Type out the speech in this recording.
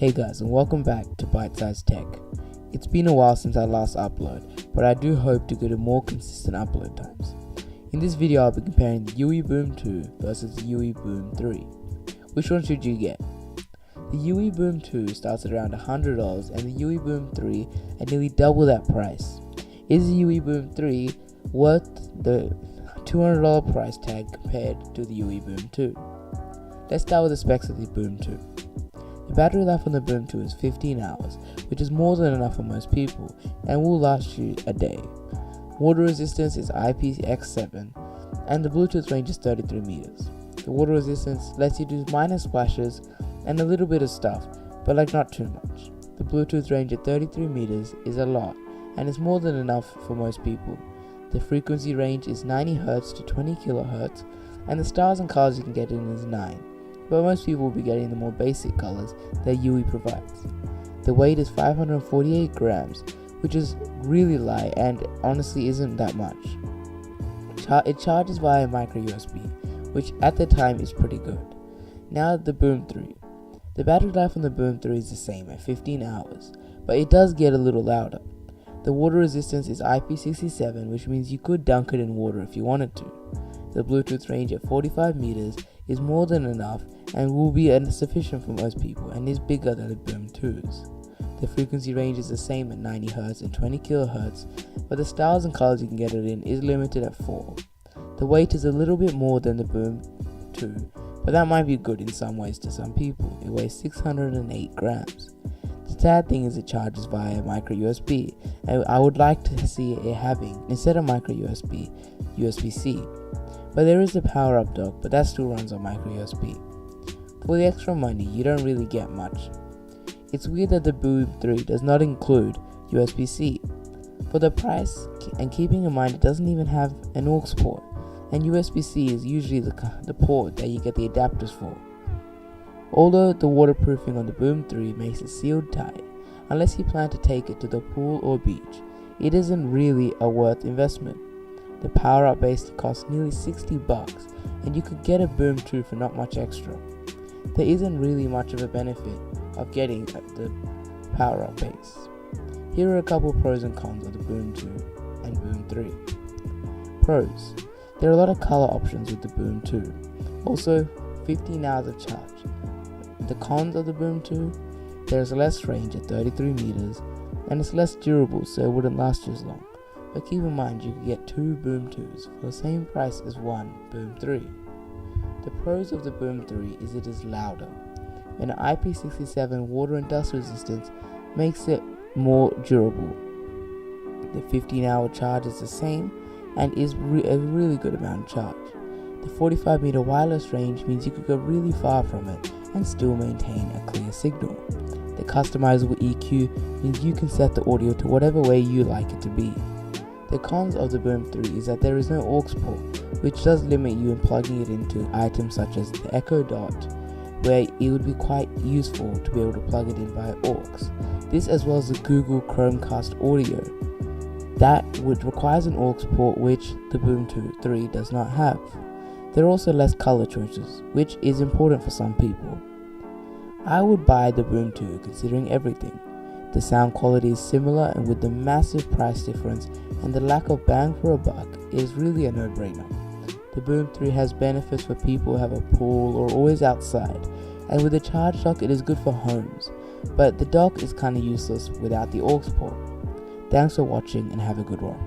Hey guys, and welcome back to Bite Size Tech. It's been a while since I last upload, but I do hope to get a more consistent upload times. In this video I'll be comparing the UE Boom 2 versus the UE Boom 3. Which one should you get? The UE Boom 2 starts at around $100 and the UE Boom 3 at nearly double that price. Is the UE Boom 3 worth the $200 price tag compared to the UE Boom 2? Let's start with the specs of the Boom 2. The battery life on the Boom 2 is 15 hours, which is more than enough for most people and will last you a day. Water resistance is IPX7 and the Bluetooth range is 33 meters. The water resistance lets you do minor splashes and a little bit of stuff, but not too much. The Bluetooth range at 33 meters is a lot and is more than enough for most people. The frequency range is 90 Hz to 20 kHz and the styles and colors you can get in is 9. But most people will be getting the more basic colors that UE provides. The weight is 548 grams, which is really light and honestly isn't that much. It charges via micro USB, which at the time is pretty good. Now the Boom 3. The battery life on the Boom 3 is the same at 15 hours, but it does get a little louder. The water resistance is IP67, which means you could dunk it in water if you wanted to. The Bluetooth range at 45 meters is more than enough and will be sufficient for most people and is bigger than the Boom 2's. The frequency range is the same at 90 Hz and 20 kHz, but the styles and colors you can get it in is limited at 4. The weight is a little bit more than the Boom 2, but that might be good in some ways to some people. It weighs 608 grams. The sad thing is it charges via micro USB, and I would like to see it having, instead of micro USB, USB-C. But there is the power up dock, but that still runs on micro USB. For the extra money, you don't really get much. It's weird that the Boom 3 does not include USB-C. For the price, and keeping in mind it doesn't even have an aux port, and USB-C is usually the port that you get the adapters for. Although the waterproofing on the Boom 3 makes it sealed tight, unless you plan to take it to the pool or beach, it isn't really a worth investment. The power-up base costs nearly $60 and you could get a Boom 2 for not much extra. There isn't really much of a benefit of getting the power-up base. Here are a couple pros and cons of the Boom 2 and Boom 3. Pros. There are a lot of color options with the Boom 2. Also, 15 hours of charge. The cons of the Boom 2, there is less range at 33 meters and it's less durable so it wouldn't last as long. But keep in mind you can get 2 Boom 2s for the same price as one Boom 3. The pros of the Boom 3 is it is louder, and an IP67 water and dust resistance makes it more durable. The 15-hour charge is the same and is a really good amount of charge. The 45 meter wireless range means you could go really far from it and still maintain a clear signal. The customizable EQ means you can set the audio to whatever way you like it to be. The cons of the Boom 3 is that there is no aux port, which does limit you in plugging it into items such as the Echo Dot, where it would be quite useful to be able to plug it in via aux. This as well as the Google Chromecast audio. That requires an aux port, which the Boom 3 does not have. There are also less color choices, which is important for some people. I would buy the Boom 2 considering everything. The sound quality is similar, and with the massive price difference and the lack of bang for a buck, it is really a no-brainer. The Boom 3 has benefits for people who have a pool or always outside, and with the charge dock it is good for homes, but the dock is kinda useless without the aux port. Thanks for watching and have a good one.